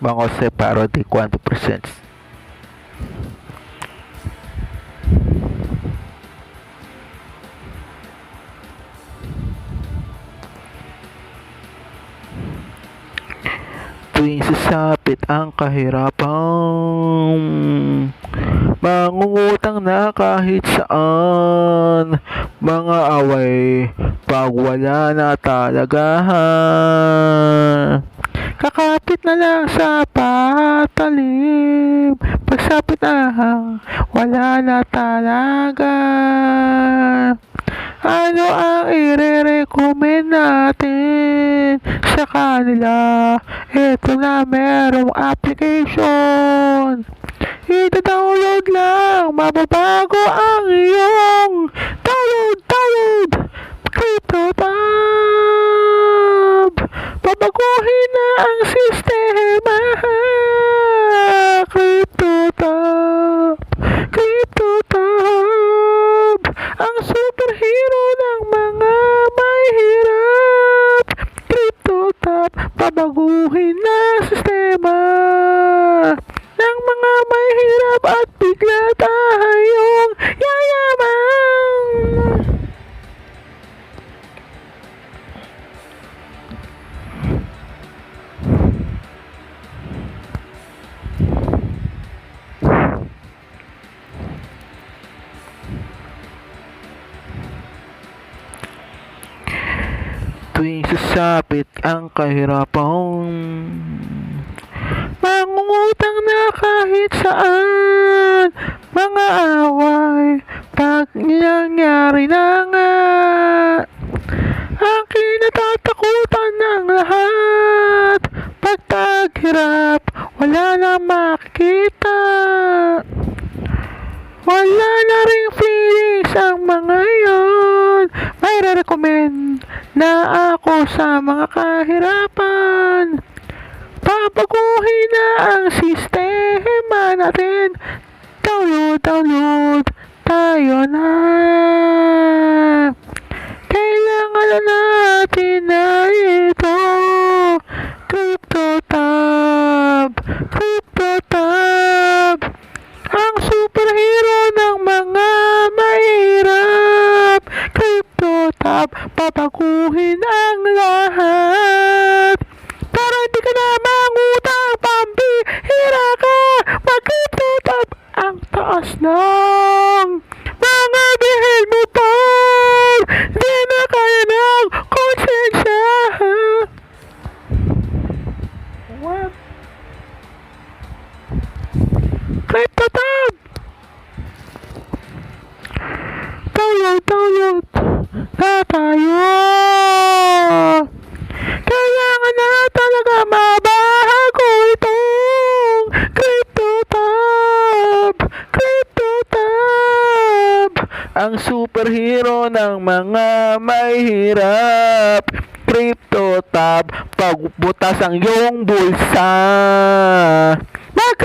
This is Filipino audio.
Vamos a separar de quanto por cento. Tuwing sasapit ang kahirapan, mangungutang na kahit saan, mga away pag wala na talaga. Kakapit na lang sa patalim, pagsapit na wala na talaga. Ano ang i-recommend natin sa kanila? Ito na, merong application. I-download lang, mababago ang iyong download. CryptoTab, babaguhin na ang sistema. CryptoTab, ang superhero ng mga may hirap. CryptoTab, babaguhin na ang sistema ng mga may hirap at bigla tayong yayaman. Tuwing sasapit ang kahirapan, mangungutang na kahit saan, mga away pag nangyari na nga. Ang kinatatakutan ng lahat, pag taghirap wala na makikita. Wala na ring feelings ang mga yon. May re-recommend na ako sa mga kahirapan. Babaguhin na ang sistema natin. Download tayo na. Kailangan na natin na ito. CryptoTab, ang superhero ng mga mahirap. CryptoTab, babaguhin ang lahat. Para hindi ka na mangutang, pambihira ka. Mag-CryptoTab, ang taas ng mga bihel mo pa. Di na kaya ng konsensya. What? CryptoTab, download na tayo. Kailangan na talaga mabago itong CryptoTab, ang superhero ng mga may hirap. CryptoTab, pagbutas ang iyong bulsa. Mag